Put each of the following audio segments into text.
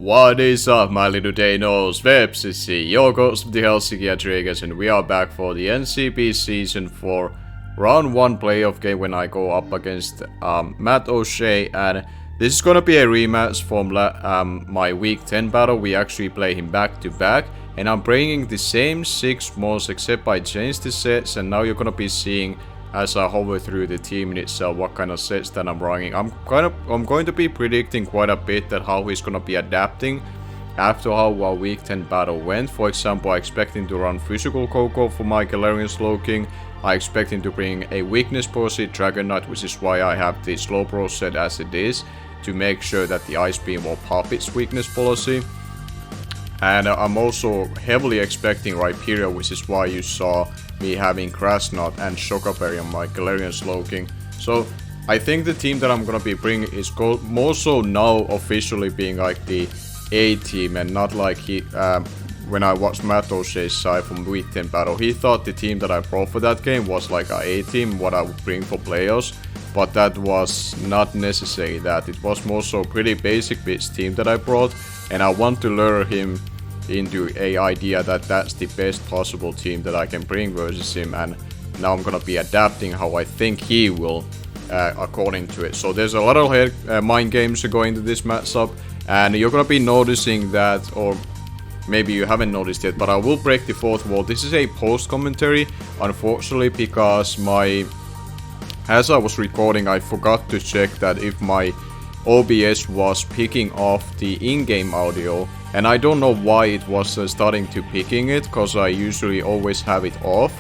What is up, my little Deinos? Vepsis here, your host of the Helsinki Hydreigons, and we are back for the NCP Season 4 Round 1 playoff game when I go up against MattOshea, and this is gonna be a rematch from my Week 10 battle. We actually play him back to back, and I'm bringing the same 6 mods except I changed the sets, and now you're gonna be seeing as I hover through the team in itself what kind of sets that I'm running. I'm going to be predicting quite a bit that how he's gonna be adapting after how our Week 10 battle went. For example, I expect him to run physical Coco for my Galarian Slowking. I expect him to bring a weakness policy Dragon Knight, which is why I have the Slowbro set as it is, to make sure that the Ice Beam will pop its weakness policy. And I'm also heavily expecting Rhyperior, which is why you saw me having Grass Knot and Shockberry on my Galarian Slowking. So I think the team that I'm gonna be bringing is more so now officially being like the A team, and not like when I watched MattOshea's side from Week 10 battle. He thought the team that I brought for that game was like a A team, what I would bring for playoffs. But that was not necessary that. It was more so pretty basic bitch team that I brought, and I want to lure him into a idea that that's the best possible team that I can bring versus him, and now I'm gonna be adapting how I think he will according to it. So there's a lot of mind games going into this matchup, and you're gonna be noticing that, or maybe you haven't noticed yet, but I will break the fourth wall. This is a post commentary, unfortunately, because as I was recording, I forgot to check that if my OBS was picking off the in-game audio, and I don't know why it was starting to picking it, because I usually always have it off.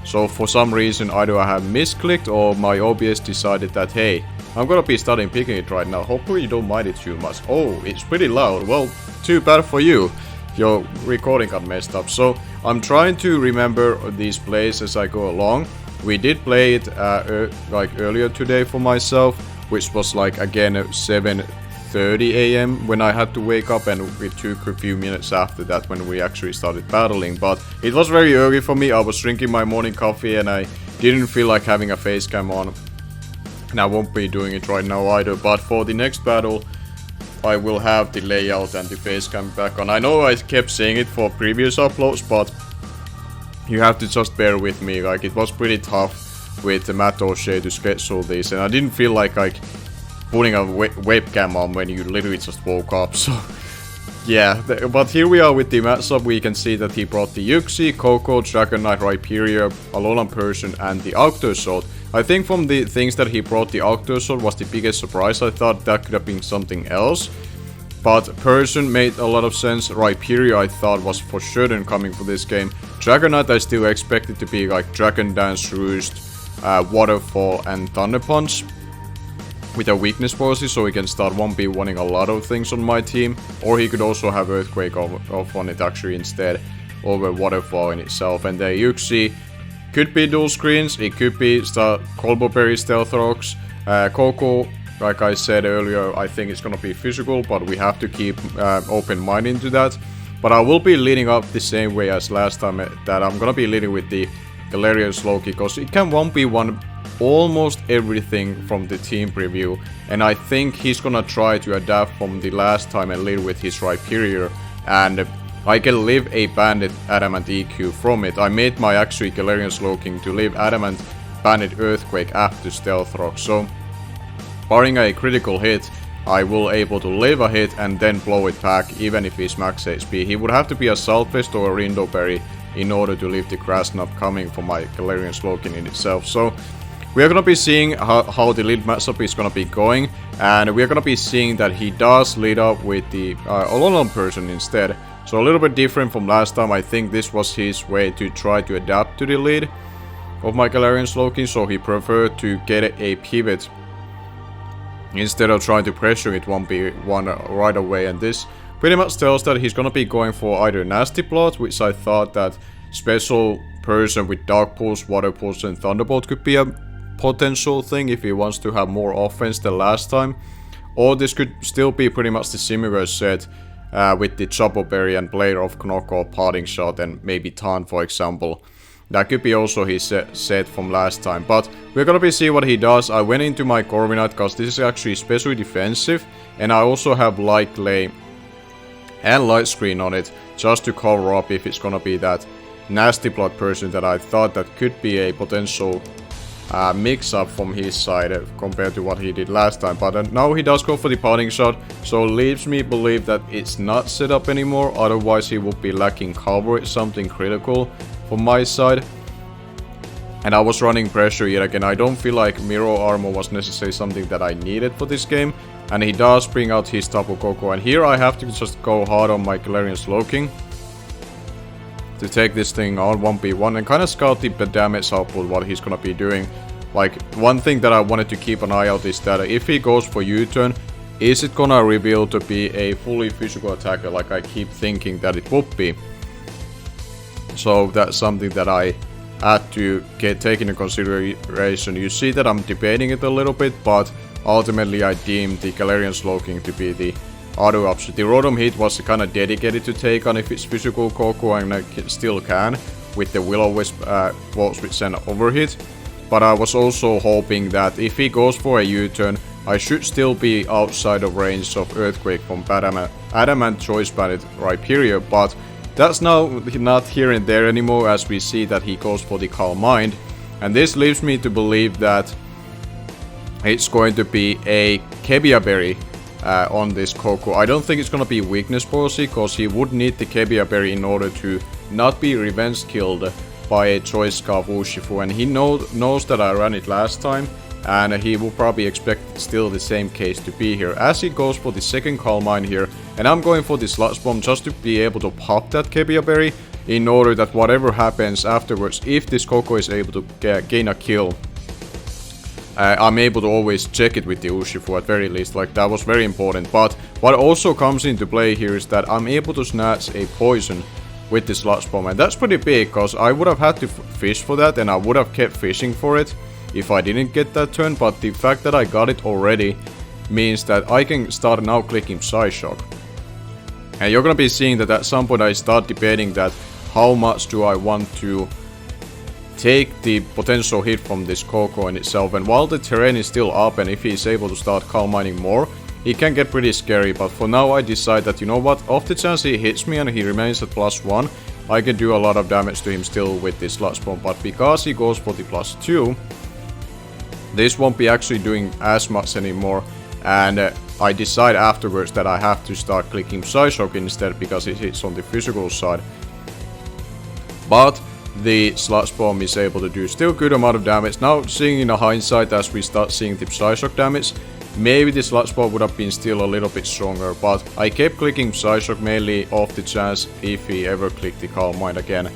So for some reason either I have misclicked or my OBS decided that, hey, I'm gonna be starting picking it right now. Hopefully you don't mind it too much. Oh, it's pretty loud. Well, too bad for you. Your recording got messed up. So I'm trying to remember these plays as I go along. We did play it like earlier today for myself, which was like again at 7:30 AM when I had to wake up, and it took a few minutes after that when we actually started battling. But it was very early for me. I was drinking my morning coffee and I didn't feel like having a face cam on, and I won't be doing it right now either. But for the next battle I will have the layout and the face cam back on. I know I kept saying it for previous uploads, but you have to just bear with me. Like, it was pretty tough with the MattOshea to schedule this, and I didn't feel like putting a webcam on when you literally just woke up. So yeah, but here we are with the matchup. We can see that he brought the Yuxi, Coco, Dragon Knight, Rhyperior, Alolan Persian, and the Octosword. I think from the things that he brought, the Octosword was the biggest surprise. I thought that could have been something else, but Persian made a lot of sense. Rhyperior I thought was for certain coming for this game. Dragon Knight I still expected to be like Dragon Dance, Roost, Waterfall, and Thunder Punch with a weakness policy, so he can start 1v1ing a lot of things on my team. Or he could also have Earthquake off on it actually instead, over Waterfall in itself. And the Yuxi could be dual screens, it could be Colboberry Stealth Rocks. Coco, like I said earlier, I think it's gonna be physical, but we have to keep open mind into that. But I will be leading up the same way as last time, that I'm gonna be leading with the Galarian Slowking, because it can 1v1 almost everything from the team preview, and I think he's gonna try to adapt from the last time and lead with his Rhyperior, and I can live a Bandit Adamant EQ from it. I made my actually Galarian Slowking to live Adamant Bandit Earthquake after Stealth Rock, so barring a critical hit, I will able to live a hit and then blow it back, even if he's max HP. He would have to be a Saltfest or a Rindoberry in order to leave the Grass Knot coming for my Galarian Slowking in itself. So we are gonna be seeing how the lead matchup is gonna be going, and we are gonna be seeing that he does lead up with the Alolan Persian instead. So a little bit different from last time. I think this was his way to try to adapt to the lead of my Galarian Slowking, so he preferred to get a pivot instead of trying to pressure it 1v1 right away. And this pretty much tells that he's gonna be going for either Nasty Plot, which I thought that special person with Dark Pulse, Water Pulse, and Thunderbolt could be a potential thing if he wants to have more offense than last time. Or this could still be pretty much the similar set with the Chopoberry and Blade of Knocko, Parting Shot, and maybe Taunt, for example. That could be also his set from last time, but we're gonna see what he does. I went into my Corviknight because this is actually especially defensive, and I also have Light Clay and light screen on it, just to cover up if it's gonna be that nasty blood person that I thought that could be a potential mix-up from his side compared to what he did last time. But now he does go for the parting shot, so leaves me believe that it's not set up anymore, otherwise he would be lacking coverage, something critical from my side. And I was running pressure yet again. I don't feel like mirror armor was necessarily something that I needed for this game. And he does bring out his Tapu Koko, and here I have to just go hard on my Galarian Slowking to take this thing on 1v1 and kind of scout the damage output, what he's gonna be doing. Like, one thing that I wanted to keep an eye out is that if he goes for U-turn, is it gonna reveal to be a fully physical attacker like I keep thinking that it would be. So that's something that I had to take into consideration. You see that I'm debating it a little bit, but ultimately I deemed the Galarian Slowking to be the other option. The Rotom Hit was kind of dedicated to take on if it's physical Koko, and I still can with the Will-O-Wisp Volt Switch and Overhit. But I was also hoping that if he goes for a U-turn, I should still be outside of range of Earthquake from Adamant Choice Bandit Rhyperior, but that's now not here and there anymore, as we see that he goes for the Calm Mind. And this leaves me to believe that it's going to be a Kebia Berry on this Koko. I don't think it's gonna be weakness policy, because he would need the Kebia Berry in order to not be revenge killed by a Choice Scarf Urshifu, and he knows that I ran it last time, and he will probably expect still the same case to be here, as he goes for the second Calm Mind here. And I'm going for the Sludge Bomb just to be able to pop that Kebia Berry, in order that whatever happens afterwards, if this Koko is able to gain a kill, I'm able to always check it with the Urshifu at very least. Like, that was very important. But what also comes into play here is that I'm able to snatch a poison with the Sludge Bomb, and that's pretty big, because I would have had to fish for that, and I would have kept fishing for it if I didn't get that turn. But the fact that I got it already means that I can start now clicking Psyshock. And you're gonna be seeing that at some point I start debating that how much do I want to take the potential hit from this Koko in itself. And while the terrain is still up, and if he's able to start Calm Minding more, he can get pretty scary. But for now I decide that, you know what, off the chance he hits me and he remains at +1, I can do a lot of damage to him still with this Sludge Bomb. But because he goes for the +2, this won't be actually doing as much anymore. And I decide afterwards that I have to start clicking Psyshock instead, because it hits on the physical side. But the Sludge Bomb is able to do still good amount of damage. Now, seeing in the hindsight, as we start seeing the Psyshock damage, maybe the Sludge Bomb would have been still a little bit stronger. But I kept clicking Psyshock mainly off the chance if he ever clicked the Calm Mind again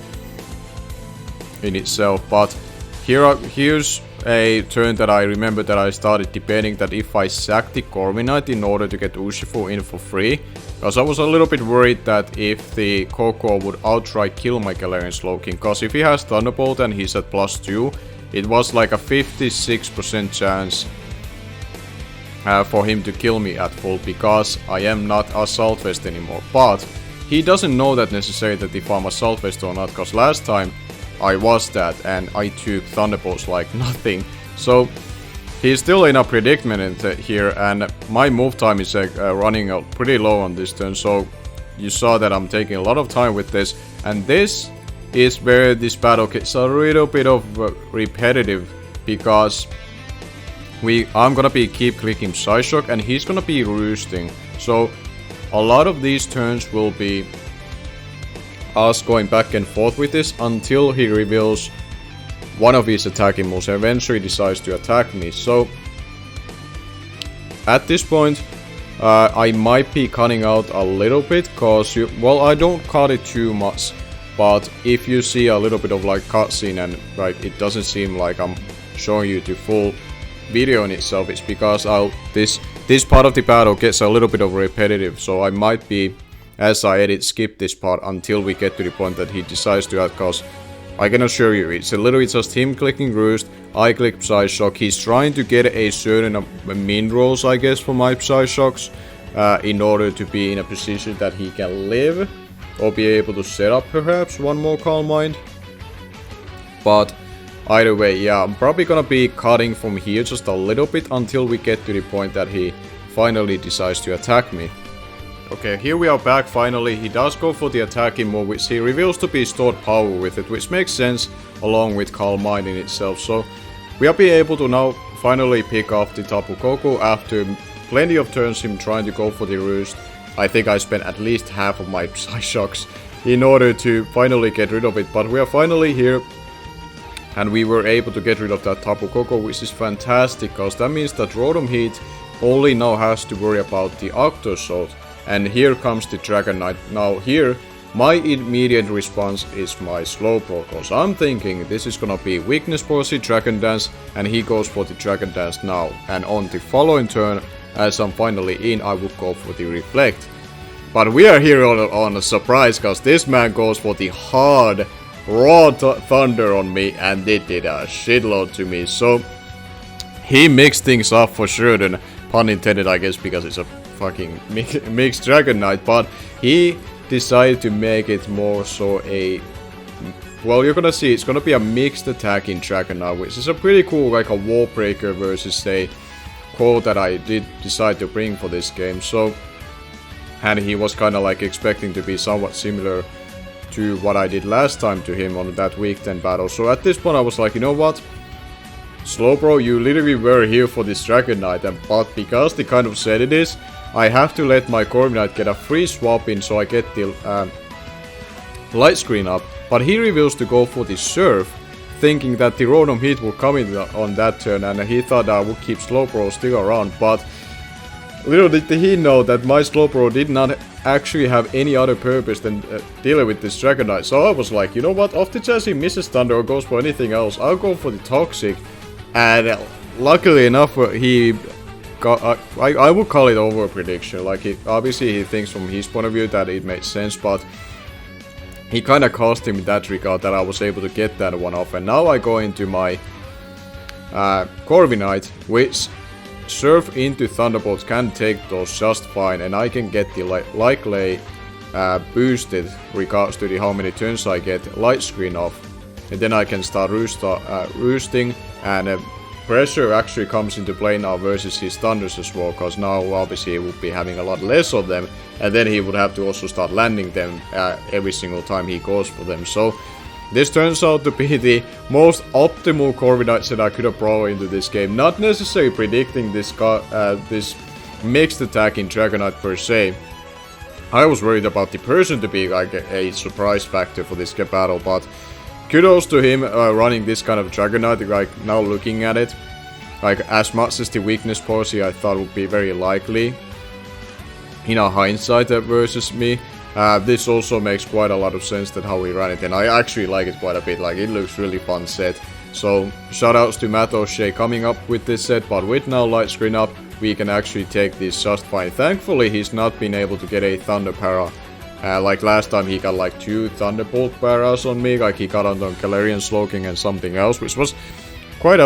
in itself. But here's a turn that I remember that I started debating that if I sack the Corviknight in order to get Urshifu in for free, because I was a little bit worried that if the Koko would outright kill my Galarian Slowking, because if he has Thunderbolt and he's at +2, it was like a 56% chance for him to kill me at full, because I am not Assault Vest anymore. But he doesn't know that necessarily that if I'm Assault Vest or not, because last time I was that, and I took Thunderbolts like nothing. So he's still in a predicament here, and my move time is running out pretty low on this turn. So you saw that I'm taking a lot of time with this, and this is where this battle gets a little bit of repetitive, because I'm gonna be keep clicking Psyshock, and he's gonna be roosting. So a lot of these turns will be us going back and forth with this until he reveals one of his attacking moves and eventually decides to attack me. So at this point I might be cutting out a little bit, because well, I don't cut it too much, but if you see a little bit of like cutscene and like it doesn't seem like I'm showing you the full video in itself, it's because this part of the battle gets a little bit of repetitive. So I might be, as I edit, skip this part until we get to the point that he decides to act, because I can assure you, it's literally just him clicking Roost, I click Psyshock. He's trying to get a certain minerals, I guess, for my Psyshocks, in order to be in a position that he can live, or be able to set up perhaps one more Calm Mind. But either way, yeah, I'm probably gonna be cutting from here just a little bit until we get to the point that he finally decides to attack me. Okay, here we are back finally. He does go for the attacking move, which he reveals to be stored power with it, which makes sense along with Calm Mind in itself. So we are being able to now finally pick off the Tapu Koko after plenty of turns him trying to go for the roost. I think I spent at least half of my Psyshocks in order to finally get rid of it, but we are finally here. And we were able to get rid of that Tapu Koko, which is fantastic, because that means that Rotom Heat only now has to worry about the Octo Assault. And here comes the Dragon Knight. Now here, my immediate response is my Slowbro, because I'm thinking this is gonna be Weakness Policy Dragon Dance, and he goes for the Dragon Dance now. And on the following turn, as I'm finally in, I will go for the Reflect. But we are here on a surprise, because this man goes for the hard raw thunder on me, and it did a shitload to me. So he mixed things up for sure, then pun intended I guess, because it's a fucking mixed Dragon Knight, but he decided to make it more so a, well, you're gonna see it's gonna be a mixed attacking Dragon Knight, which is a pretty cool, like a wall breaker versus a quote that I did decide to bring for this game. So, and he was kind of like expecting to be somewhat similar to what I did last time to him on that week 10 battle. So at this point I was like, you know what, Slowbro, you literally were here for this Dragon Knight, but because the kind of set it is, I have to let my Corviknight get a free swap in so I get the light screen up. But he reveals to go for the Surf, thinking that the Rotom Heat will come in on that turn, and he thought I would keep Slowbro still around, but little did he know that my Slowbro did not actually have any other purpose than dealing with this Dragon Knight. So I was like, you know what, off the chance he misses Thunder or goes for anything else, I'll go for the Toxic. And luckily enough, he got, I would call it over prediction. Like, obviously he thinks from his point of view that it made sense, but he kind of cost him in that regard that I was able to get that one off. And now I go into my Corviknight, which Surf into Thunderbolt can take those just fine, and I can get the Light Lay boosted regards to the how many turns I get light screen off, and then I can start roosting, and pressure actually comes into play now versus his Thunders as well, because now obviously he would be having a lot less of them, and then he would have to also start landing them every single time he goes for them. So this turns out to be the most optimal Corviknight set I could have brought into this game. Not necessarily predicting this mixed attacking Dragonite per se. I was worried about the person to be like a surprise factor for this battle, but kudos to him running this kind of Dragonite. Like, now looking at it, like, as much as the weakness policy I thought would be very likely in a hindsight versus me, this also makes quite a lot of sense that how we ran it, and I actually like it quite a bit. Like, it looks really fun set. So shoutouts to MattOshea coming up with this set, but with now light screen up, we can actually take this just fine. Thankfully he's not been able to get a Thunder Para. Like last time he got like 2 Thunderbolt Paras on me, like he got on Galarian Slowking and something else, which was quite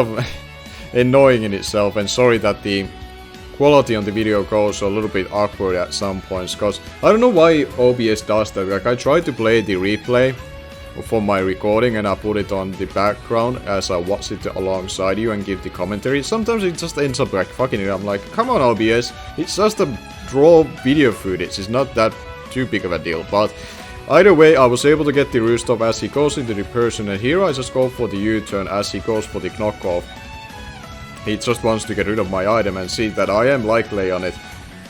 annoying in itself, and sorry that the quality on the video goes a little bit awkward at some points, because I don't know why OBS does that. Like, I tried to play the replay for my recording and I put it on the background as I watch it alongside you and give the commentary. Sometimes it just ends up like fucking it. I'm like, come on OBS, it's just a raw video footage, it's not that too big of a deal. But either way, I was able to get the roost off as he goes into the person, and here I just go for the U-turn as he goes for the knockoff. He just wants to get rid of my item and see that I am Light Lay on it.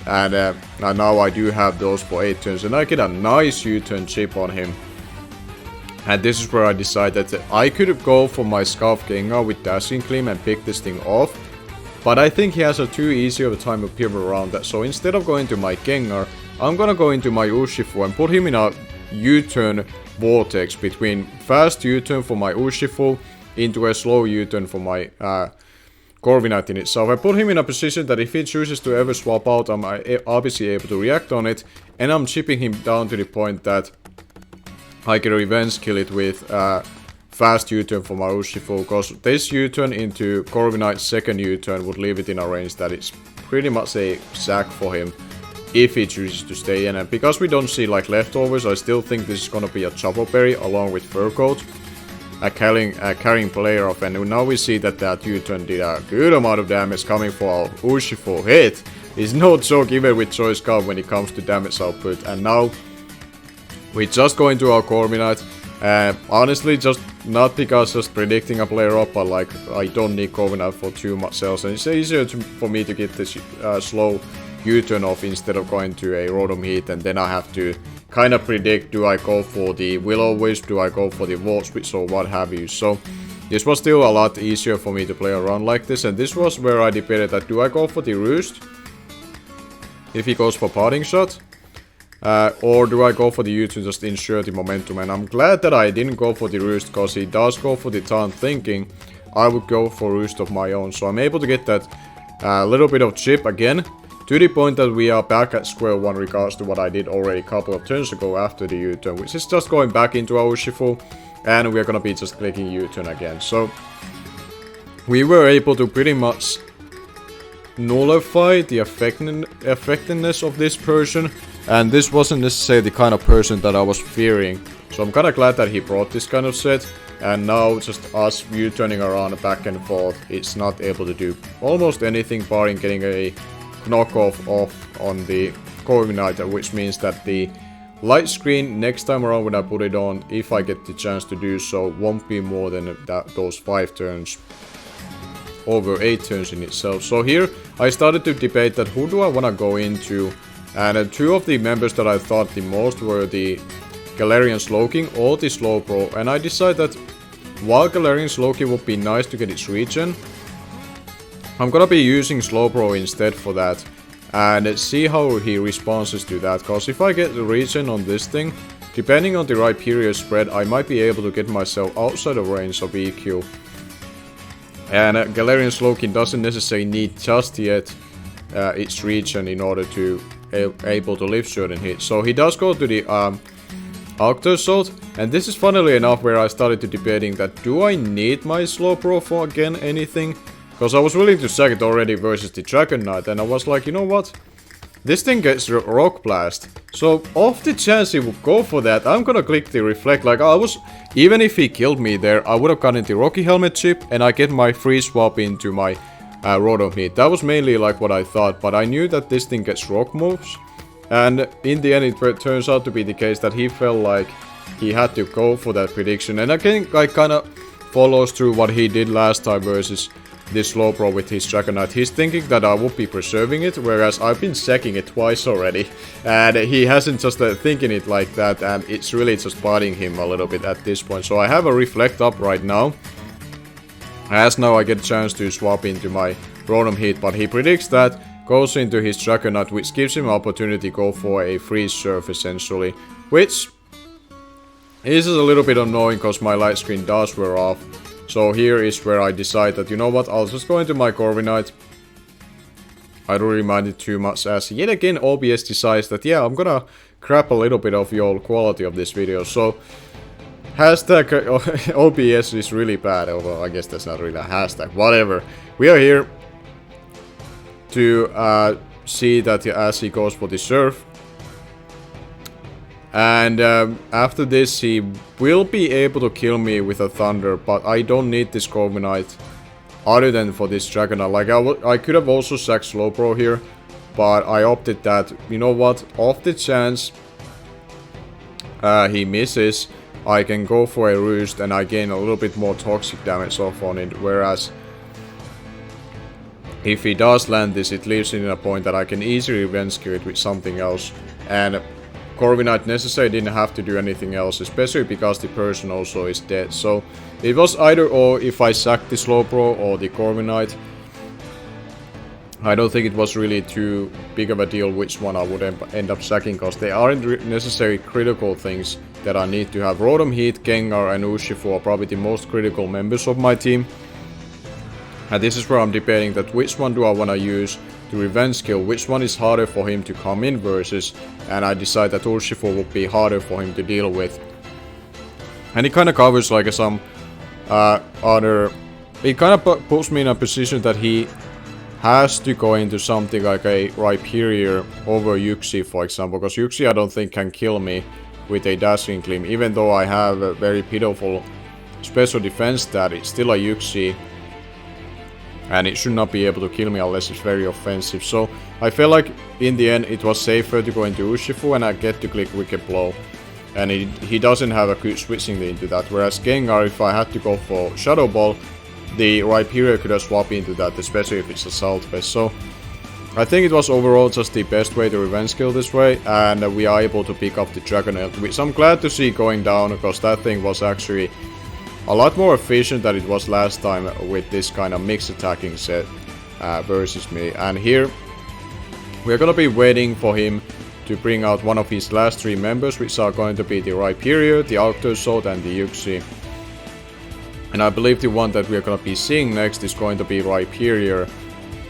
And now I do have those for 8 turns, and I get a nice U-turn chip on him. And this is where I decided that I could go for my Scarf Gengar with Dashing Gleam and pick this thing off. But I think he has a too easy of a time to pivot around that. So instead of going to my Gengar, I'm gonna go into my Urshifu and put him in a U-turn vortex between fast U-turn for my Urshifu into a slow U-turn for my Corviknight in itself. I put him in a position that if he chooses to ever swap out, I'm obviously able to react on it, and I'm chipping him down to the point that I can revenge kill it with fast U-turn for my Urshifu, because this U-turn into Corviknight's second U-turn would leave it in a range that is pretty much a sack for him if he chooses to stay in. And because we don't see like leftovers, I still think this is gonna be a Chopo Berry along with Fur Coat, a carrying player off, and now we see that that U-turn did a good amount of damage coming for our Urshifu hit. is no joke even with choice card when it comes to damage output. And now we just go into our Corviknight. Honestly, just not because just predicting a player up, but like I don't need Corviknight for too much else, and it's easier for me to get this slow U-turn off instead of going to a Rotom Heat, and then I have to kind of predict, do I go for the Will-O-Wisp, do I go for the Volt Switch or what have you. So this was still a lot easier for me to play around like this, and this was where I debated that do I go for the Roost if he goes for Parting Shot, or do I go for the U to just ensure the momentum. And I'm glad that I didn't go for the Roost, because he does go for the taunt, thinking I would go for Roost of my own. So I'm able to get that little bit of chip again, to the point that we are back at square one regards to what I did already a couple of turns ago after the U-turn, which is just going back into our Urshifu, and we're gonna be just clicking U-turn again. So we were able to pretty much nullify the effectiveness of this person, and this wasn't necessarily the kind of person that I was fearing. So I'm kind of glad that he brought this kind of set, and now just us U-turning around back and forth, it's not able to do almost anything barring getting a knockoff off on the Corviknight, which means that the light screen next time around when I put it on, if I get the chance to do so, won't be more than those 5 turns over 8 turns in itself. So here I started to debate that who do I want to go into, and 2 of the members that I thought the most were the Galarian Slowking or the Slowbro, and I decided that while Galarian Slowking would be nice to get its regen, I'm gonna be using Slowbro instead for that, and see how he responds to that, cause if I get the regen on this thing, depending on the right period spread, I might be able to get myself outside of range of EQ. And Galarian Slowking doesn't necessarily need just yet its regen in order to able to lift certain hits. So he does go to the Octo Assault, and this is funnily enough where I started to debating that do I need my Slowbro for again anything? Because I was willing to sack it already versus the Dragon Knight, and I was like, you know what? This thing gets Rock Blast. So, off the chance he would go for that, I'm gonna click the Reflect. Like, even if he killed me there, I would have gotten the Rocky Helmet chip, and I get my free swap into my Rotom Heat. That was mainly like what I thought, but I knew that this thing gets Rock moves. And in the end, it turns out to be the case that he felt like he had to go for that prediction. And again, like, kind of follows through what he did last time versus this Slowbro with his Dragon Knight. He's thinking that I would be preserving it, whereas I've been sacking it twice already. And he hasn't just thinking it like that, and it's really just biting him a little bit at this point. So I have a Reflect up right now, as now I get a chance to swap into my Rotom Heat, but he predicts that, goes into his Dragon Knight, which gives him an opportunity to go for a Freeze Surf essentially, which is a little bit annoying because my light screen does wear off. So here is where I decide that, you know what, I'll just go into my Corviknight. I don't really mind it too much, as yet again OBS decides that, yeah, I'm gonna crap a little bit of your quality of this video. So hashtag OBS is really bad. Although I guess that's not really a hashtag, whatever. We are here to see that as he goes for the Surf. And after this, he will be able to kill me with a Thunder, but I don't need this Corviknight other than for this Dragon Knight. Like, I could have also sacked Slowbro here, but I opted that, you know what, off the chance he misses, I can go for a Roost and I gain a little bit more toxic damage off on it, whereas if he does land this, it leaves it in a point that I can easily revenge kill it with something else. And Corviknight necessarily didn't have to do anything else, especially because the person also is dead. So it was either or if I sacked the Slowbro or the Corviknight. I don't think it was really too big of a deal which one I would end up sacking, because they aren't necessarily critical things that I need to have. Rotom, Heat, Gengar and Urshifu are probably the most critical members of my team. And this is where I'm debating that which one do I want to use to revenge kill, which one is harder for him to come in versus, and I decide that Urshifu would be harder for him to deal with. And it kind of covers like some it kind of puts me in a position that he has to go into something like a Rhyperior over Yuxi, for example, because Yuxi I don't think can kill me with a Dazzling Gleam, even though I have a very pitiful special defense stat. It's still a Yuxi. and it should not be able to kill me unless it's very offensive. So I feel like in the end it was safer to go into Urshifu and I get to click Wicked Blow. And he doesn't have a good switching into that, whereas Gengar, if I had to go for Shadow Ball, the Rhyperior could have swapped into that, especially if it's Assault Vest. So I think it was overall just the best way to revenge kill this way, and we are able to pick up the Dragonite, which I'm glad to see going down, because that thing was actually a lot more efficient than it was last time with this kind of mixed attacking set versus me. And here we're gonna be waiting for him to bring out one of his last 3 members, which are going to be the Rhyperior, the Arctozolt, and the Uxie. And I believe the one that we're gonna be seeing next is going to be Rhyperior,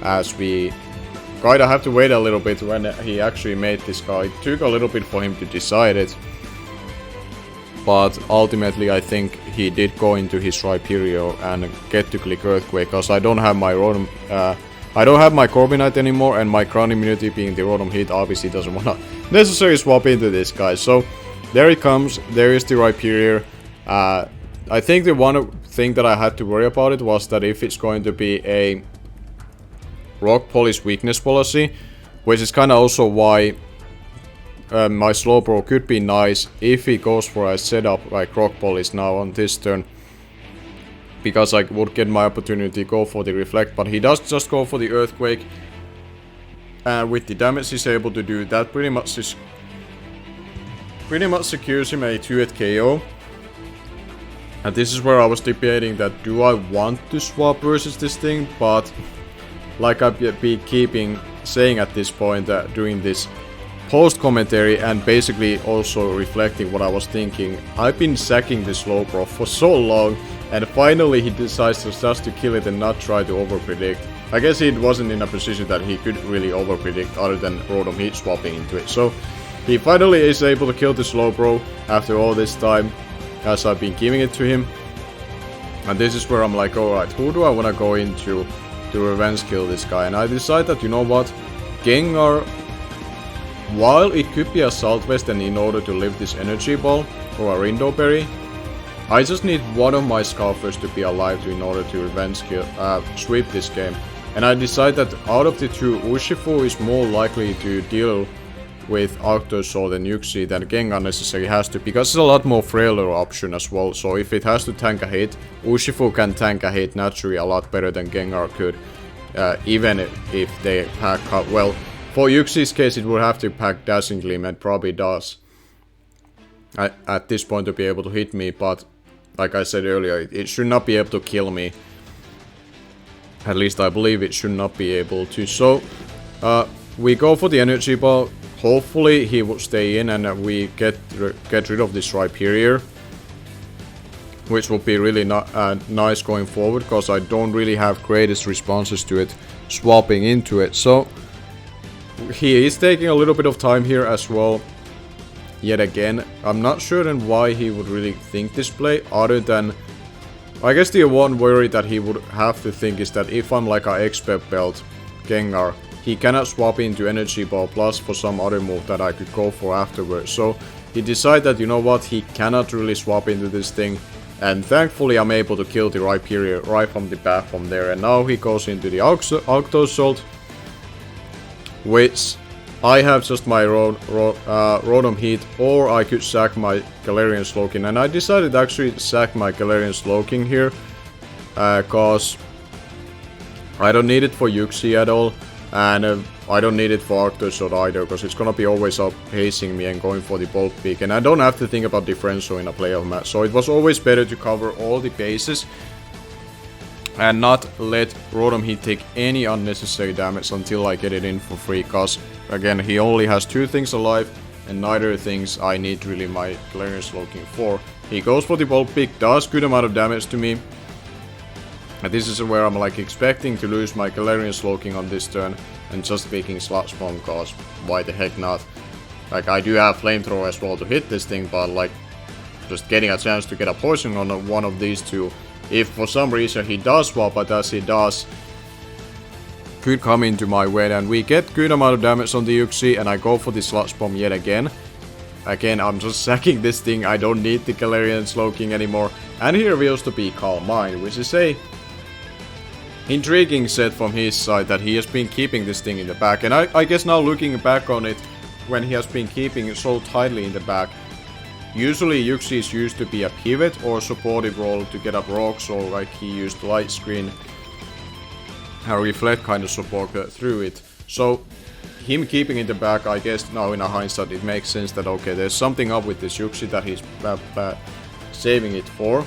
as we kinda have to wait a little bit when he actually made this guy. It took a little bit for him to decide it, but ultimately I think he did go into his Rhyperior and get to click Earthquake, because I don't have my Rotom, I don't have my Corviknight anymore, and my Crown Immunity being the Rotom Hit obviously doesn't wanna necessarily swap into this guy. So there it comes, there is the Rhyperior. I think the one thing that I had to worry about it was that if it's going to be a Rock Polish weakness policy, which is kinda also why my Slowbro could be nice if he goes for a setup like Rock Polish now on this turn, because I would get my opportunity to go for the Reflect, but he does just go for the Earthquake, and with the damage he's able to do, that pretty much secures him a 2-hit KO. And this is where I was debating that, do I want to swap versus this thing, but like I've been keeping saying at this point, during this post commentary and basically also reflecting what I was thinking, I've been sacking the Slowbro for so long, and finally he decides just to kill it and not try to overpredict. I guess he wasn't in a position that he could really overpredict other than Rotom Heat swapping into it. So he finally is able to kill the Slowbro after all this time, as I've been giving it to him. And this is where I'm like, alright, who do I want to go into to revenge kill this guy? And I decide that, you know what, Gengar, while it could be Assault Vest and in order to live this Energy Ball or a Rindo Berry, I just need one of my Scarfers to be alive in order to revenge kill, sweep this game. And I decide that out of the 2, Urshifu is more likely to deal with Arctozolt and Uxie than Gengar necessarily has to, because it's a lot more frailer option as well. So if it has to tank a hit, Urshifu can tank a hit naturally a lot better than Gengar could, even if they pack up. Well, for Uxie's case it would have to pack Dashing Gleam, and probably does at this point to be able to hit me, but like I said earlier, it should not be able to kill me. At least I believe it should not be able to. So we go for the Energy Ball. Hopefully he would stay in and we get rid of this Rhyperior, which will be really nice going forward, because I don't really have greatest responses to it swapping into it. So he is taking a little bit of time here as well. Yet again, I'm not sure then why he would really think this play, other than, I guess the one worry that he would have to think is that if I'm like a Expert Belt Gengar, he cannot swap into Energy Ball plus for some other move that I could go for afterwards. So he decided that, you know what, he cannot really swap into this thing, and thankfully I'm able to kill the Rhyperior right from the bat from there. And now he goes into the Arctozolt, which I have just my Rotom Heat, or I could sack my Galarian Slowking, and I decided actually to sack my Galarian Slowking here, cause I don't need it for Uxie at all, and I don't need it for Arctozolt either, because it's gonna be always outpacing me and going for the Bolt Peak, and I don't have to think about differential in a playoff match, so it was always better to cover all the bases and not let Rotom Heat take any unnecessary damage until I get it in for free, cause again, he only has 2 things alive, and neither things I need really my Galarian Slowking for. He goes for the Bolt Peak, does good amount of damage to me. And this is where I'm like expecting to lose my Galarian Slowking on this turn and just picking Sludge Bomb, cause why the heck not? Like, I do have Flamethrower as well to hit this thing, but like, just getting a chance to get a poison on one of these 2, if for some reason he does swap, but as he does, could come into my way, and we get good amount of damage on the Uxie, and I go for the Sludge Bomb yet again. Again, I'm just sacking this thing, I don't need the Galarian Slowking anymore, and he reveals to be Calm Mind, which is a intriguing set from his side that he has been keeping this thing in the back. And I guess now looking back on it, when he has been keeping it so tightly in the back, usually Yuxi is used to be a pivot or supportive role to get up rocks, or like he used light screen and reflect kind of support through it. So him keeping in the back, I guess now in a hindsight it makes sense that okay, there's something up with this Yuxi that he's saving it for.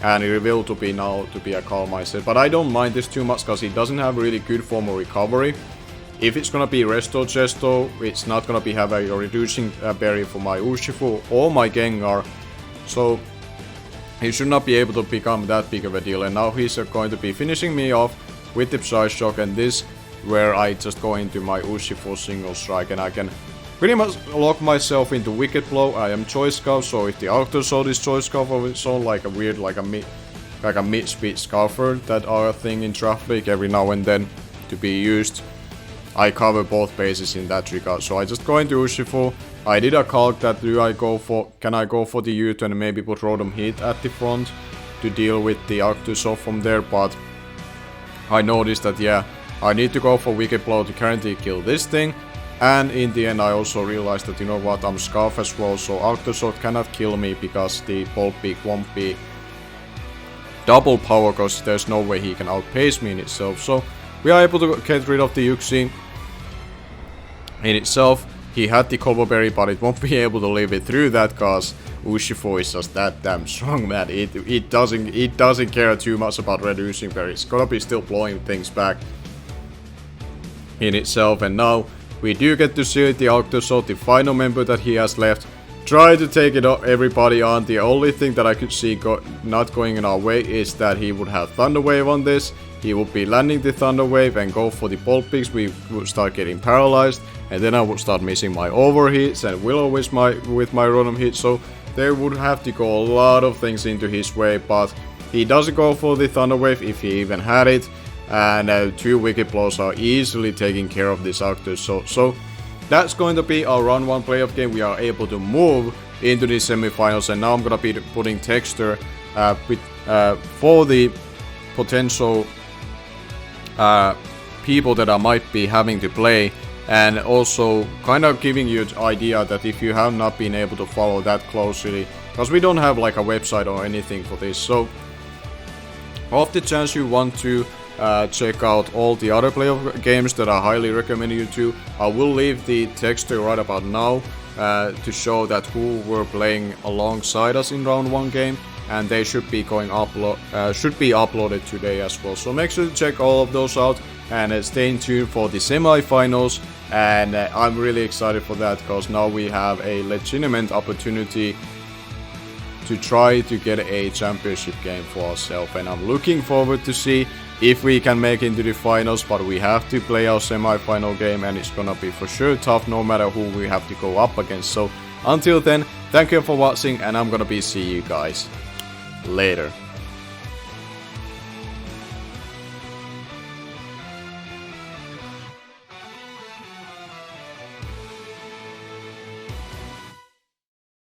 And it revealed to be now to be a calm mindset. But I don't mind this too much because he doesn't have really good form of recovery. If it's gonna be Resto Chesto, it's not gonna be have a reducing berry for my Urshifu or my Gengar. So he should not be able to become that big of a deal. And now he's going to be finishing me off with the Psyshock, and this where I just go into my Urshifu single strike and I can pretty much lock myself into Wicked Blow. I am Choice Scarf, so if the Octo Sword is Choice Scarf of its own, like a weird, like a mid-speed Scarfer that are a thing in Draft League every now and then to be used, I cover both bases in that regard. So I just go into Urshifu. I did a calc that can I go for the U-turn and maybe put Rotom Heat at the front to deal with the Octo Sword from there, but I noticed that yeah, I need to go for Wicked Blow to guarantee kill this thing. And in the end I also realized that, you know what, I'm Scarf as well, so Octo Sword cannot kill me because the Bolt Peak won't be double power because there's no way he can outpace me in itself. So we are able to get rid of the Yuxi in itself. He had the Combo Berry, but it won't be able to live it through that because Urshifu is just that damn strong, man. It doesn't care too much about reducing berry. It's gonna be still blowing things back in itself. And now we do get to see the Octo Sword, the final member that he has left. Try to take it up everybody on. The only thing that I could see not going in our way is that he would have Thunder Wave on this. He would be landing the Thunder Wave and go for the Bolt Peaks. We would start getting paralyzed, and then I would start missing my overheats and Will-O-Wisp with my Rotom hit. So there would have to go a lot of things into his way, but he doesn't go for the Thunder Wave if he even had it. And 2 Wicked Blows are easily taking care of this Octo. So that's going to be our round 1 playoff game. We are able to move into the semifinals, and now I'm gonna be putting Texture for the potential people that I might be having to play, and also kind of giving you an idea that if you have not been able to follow that closely, because we don't have like a website or anything for this, so off the chance you want to check out all the other playoff games that I highly recommend you to, I will leave the texture right about now to show that who were playing alongside us in round 1 game, and they should be uploaded today as well. So make sure to check all of those out and stay tuned for the semi-finals. And I'm really excited for that because now we have a legitimate opportunity to try to get a championship game for ourselves, and I'm looking forward to see if we can make it into the finals. But we have to play our semi-final game, and it's gonna be for sure tough no matter who we have to go up against. So until then, thank you for watching, and I'm gonna be see you guys later.